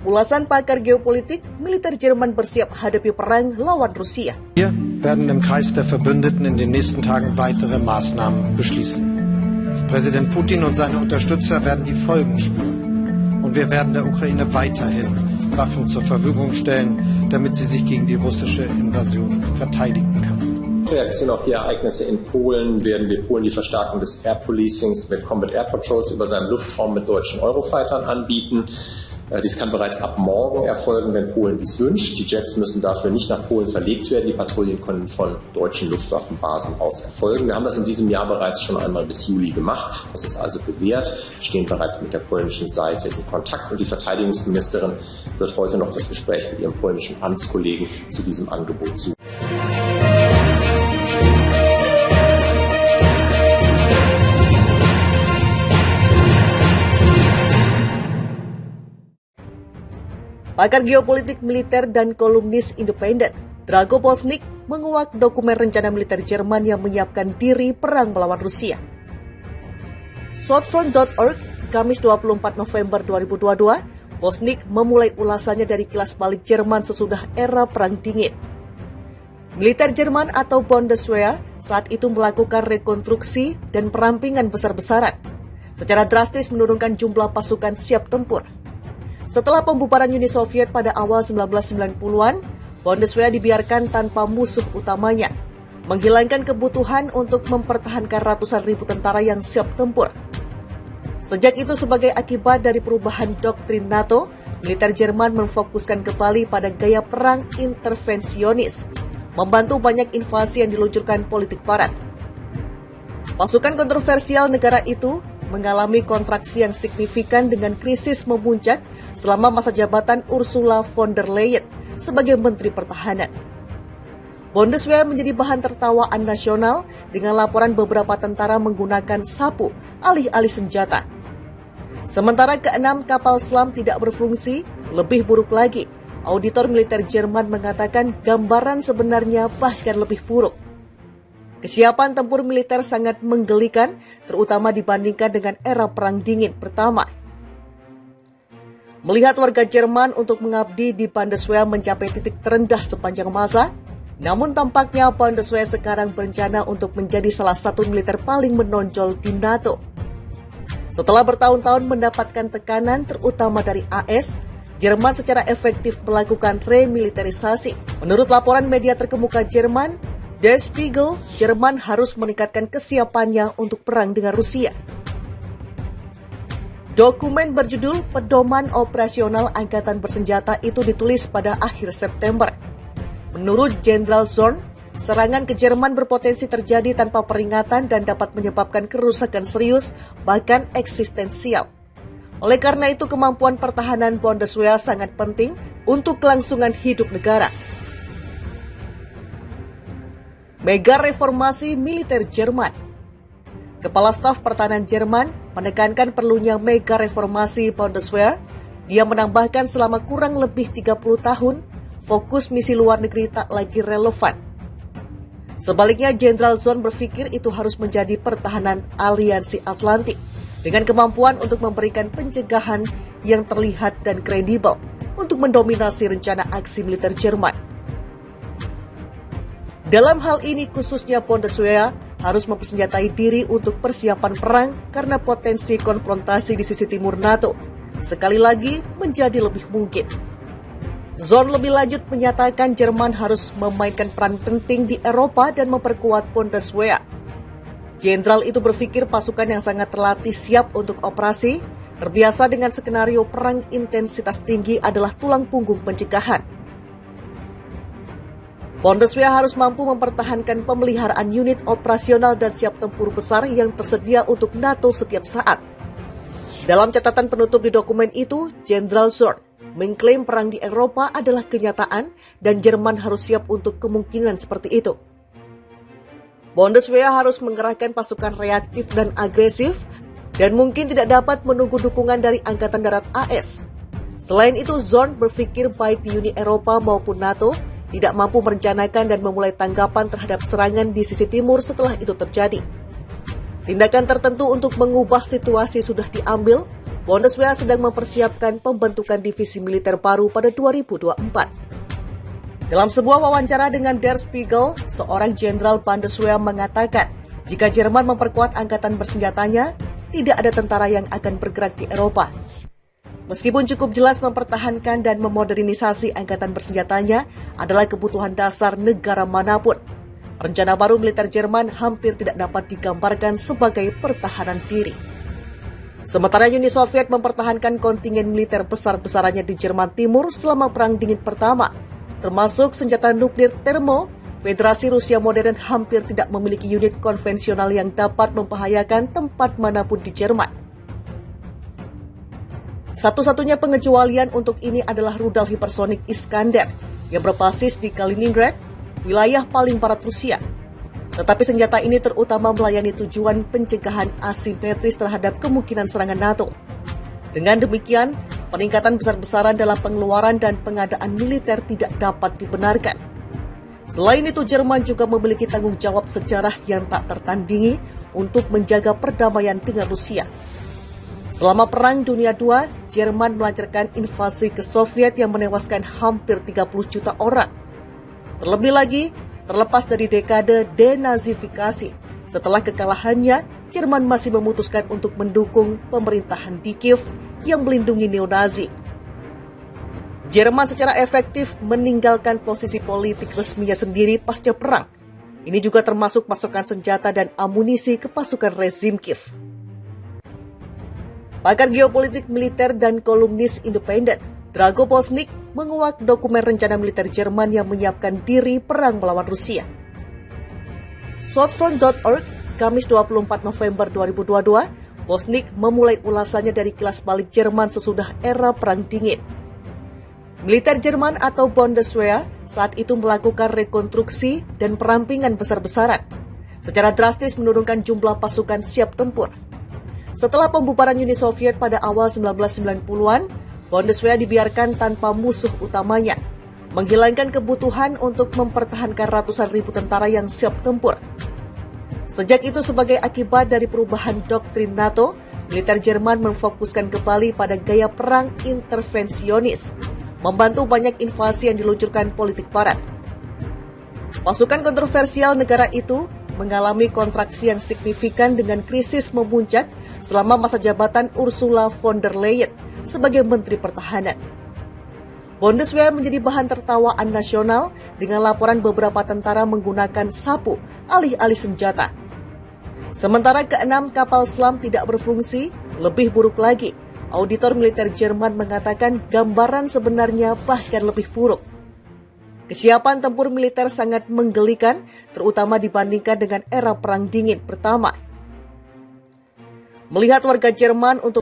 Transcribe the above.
Ulasan pakar geopolitik, militer Jerman bersiap hadapi perang lawan Rusia. Wir werden im Kreis der Verbündeten in den nächsten Tagen weitere Maßnahmen beschließen. Präsident Putin und seine Unterstützer werden die Folgen spüren. Und wir werden der Ukraine weiterhin Waffen zur Verfügung stellen, damit sie sich gegen die russische Invasion verteidigen kann. In Reaktion auf die Ereignisse in Polen werden wir Polen die Verstärkung des Air Policings mit Combat Air Patrols über seinen Luftraum mit deutschen Eurofightern anbieten. Dies kann bereits ab morgen erfolgen, wenn Polen dies wünscht. Die Jets müssen dafür nicht nach Polen verlegt werden. Die Patrouillen können von deutschen Luftwaffenbasen aus erfolgen. Wir haben das in diesem Jahr bereits schon einmal bis Juli gemacht. Das ist also bewährt. Wir stehen bereits mit der polnischen Seite in Kontakt und die Verteidigungsministerin wird heute noch das Gespräch mit ihrem polnischen Amtskollegen zu diesem Angebot suchen. Pakar geopolitik militer dan kolumnis independen, Drago Poznik, menguak dokumen rencana militer Jerman yang menyiapkan diri perang melawan Rusia. Southfront.org, Kamis 24 November 2022, Poznik memulai ulasannya dari kilas balik Jerman sesudah era Perang Dingin. Militer Jerman atau Bundeswehr saat itu melakukan rekonstruksi dan perampingan besar-besaran, secara drastis menurunkan jumlah pasukan siap tempur. Setelah pembubaran Uni Soviet pada awal 1990-an, Bundeswehr dibiarkan tanpa musuh utamanya, menghilangkan kebutuhan untuk mempertahankan ratusan ribu tentara yang siap tempur. Sejak itu sebagai akibat dari perubahan doktrin NATO, militer Jerman memfokuskan kembali pada gaya perang intervensionis, membantu banyak invasi yang diluncurkan politik barat. Pasukan kontroversial negara itu mengalami kontraksi yang signifikan dengan krisis memuncak selama masa jabatan Ursula von der Leyen sebagai Menteri Pertahanan. Bundeswehr menjadi bahan tertawaan nasional dengan laporan beberapa tentara menggunakan sapu alih-alih senjata. Sementara keenam kapal selam tidak berfungsi, lebih buruk lagi, auditor militer Jerman mengatakan gambaran sebenarnya bahkan lebih buruk. Kesiapan tempur militer sangat menggelikan, terutama dibandingkan dengan era Perang Dingin pertama. Melihat warga Jerman untuk mengabdi di Bundeswehr mencapai titik terendah sepanjang masa, namun tampaknya Bundeswehr sekarang berencana untuk menjadi salah satu militer paling menonjol di NATO. Setelah bertahun-tahun mendapatkan tekanan terutama dari AS, Jerman secara efektif melakukan remiliterisasi. Menurut laporan media terkemuka Jerman, Der Spiegel, Jerman harus meningkatkan kesiapannya untuk perang dengan Rusia. Dokumen berjudul Pedoman Operasional Angkatan Bersenjata itu ditulis pada akhir September. Menurut Jenderal Zorn, serangan ke Jerman berpotensi terjadi tanpa peringatan dan dapat menyebabkan kerusakan serius, bahkan eksistensial. Oleh karena itu, kemampuan pertahanan Bundeswehr sangat penting untuk kelangsungan hidup negara. Mega reformasi militer Jerman. Kepala Staf Pertahanan Jerman menekankan perlunya mega reformasi Bundeswehr. Dia menambahkan selama kurang lebih 30 tahun, fokus misi luar negeri tak lagi relevan. Sebaliknya, Jenderal Zorn berpikir itu harus menjadi pertahanan aliansi Atlantik, dengan kemampuan untuk memberikan pencegahan yang terlihat dan kredibel untuk mendominasi rencana aksi militer Jerman. Dalam hal ini khususnya Bundeswehr harus mempersenjatai diri untuk persiapan perang karena potensi konfrontasi di sisi timur NATO sekali lagi menjadi lebih mungkin. Zorn lebih lanjut menyatakan Jerman harus memainkan peran penting di Eropa dan memperkuat Bundeswehr. Jenderal itu berpikir pasukan yang sangat terlatih siap untuk operasi, terbiasa dengan skenario perang intensitas tinggi adalah tulang punggung pencegahan. Bundeswehr harus mampu mempertahankan pemeliharaan unit operasional dan siap tempur besar yang tersedia untuk NATO setiap saat. Dalam catatan penutup di dokumen itu, Jenderal Zorn mengklaim perang di Eropa adalah kenyataan dan Jerman harus siap untuk kemungkinan seperti itu. Bundeswehr harus mengerahkan pasukan reaktif dan agresif dan mungkin tidak dapat menunggu dukungan dari Angkatan Darat AS. Selain itu, Zorn berpikir baik di Uni Eropa maupun NATO tidak mampu merencanakan dan memulai tanggapan terhadap serangan di sisi timur setelah itu terjadi. Tindakan tertentu untuk mengubah situasi sudah diambil, Bundeswehr sedang mempersiapkan pembentukan divisi militer baru pada 2024. Dalam sebuah wawancara dengan Der Spiegel, seorang jenderal Bundeswehr mengatakan, jika Jerman memperkuat angkatan bersenjatanya, tidak ada tentara yang akan bergerak di Eropa. Meskipun cukup jelas mempertahankan dan memodernisasi angkatan bersenjatanya adalah kebutuhan dasar negara manapun, rencana baru militer Jerman hampir tidak dapat digambarkan sebagai pertahanan diri. Sementara Uni Soviet mempertahankan kontingen militer besar-besarannya di Jerman Timur selama Perang Dingin Pertama, termasuk senjata nuklir termo, Federasi Rusia modern hampir tidak memiliki unit konvensional yang dapat membahayakan tempat manapun di Jerman. Satu-satunya pengecualian untuk ini adalah rudal hipersonik Iskander yang berbasis di Kaliningrad, wilayah paling barat Rusia. Tetapi senjata ini terutama melayani tujuan pencegahan asimetris terhadap kemungkinan serangan NATO. Dengan demikian, peningkatan besar-besaran dalam pengeluaran dan pengadaan militer tidak dapat dibenarkan. Selain itu, Jerman juga memiliki tanggung jawab sejarah yang tak tertandingi untuk menjaga perdamaian dengan Rusia. Selama Perang Dunia II, Jerman melancarkan invasi ke Soviet yang menewaskan hampir 30 juta orang. Terlebih lagi, terlepas dari dekade denazifikasi, setelah kekalahannya, Jerman masih memutuskan untuk mendukung pemerintahan di Kiev yang melindungi neo-Nazi. Jerman secara efektif meninggalkan posisi politik resminya sendiri pasca perang. Ini juga termasuk pasokan senjata dan amunisi ke pasukan rezim Kiev. Pakar geopolitik militer dan kolumnis independen, Drago Posnik, menguak dokumen rencana militer Jerman yang menyiapkan diri perang melawan Rusia. Southfront.org, Kamis 24 November 2022, Posnik memulai ulasannya dari kilas balik Jerman sesudah era Perang Dingin. Militer Jerman atau Bundeswehr saat itu melakukan rekonstruksi dan perampingan besar-besaran, secara drastis menurunkan jumlah pasukan siap tempur. Setelah pembubaran Uni Soviet pada awal 1990-an, Bundeswehr dibiarkan tanpa musuh utamanya, menghilangkan kebutuhan untuk mempertahankan ratusan ribu tentara yang siap tempur. Sejak itu sebagai akibat dari perubahan doktrin NATO, militer Jerman memfokuskan kembali pada gaya perang intervensionis, membantu banyak invasi yang diluncurkan politik barat. Pasukan kontroversial negara itu mengalami kontraksi yang signifikan dengan krisis memuncak selama masa jabatan Ursula von der Leyen sebagai Menteri Pertahanan. Bundeswehr menjadi bahan tertawaan nasional dengan laporan beberapa tentara menggunakan sapu alih-alih senjata. Sementara ke-6 kapal selam tidak berfungsi, lebih buruk lagi, auditor militer Jerman mengatakan gambaran sebenarnya bahkan lebih buruk. Kesiapan tempur militer sangat menggelikan, terutama dibandingkan dengan era Perang Dingin Pertama. Melihat warga Jerman untuk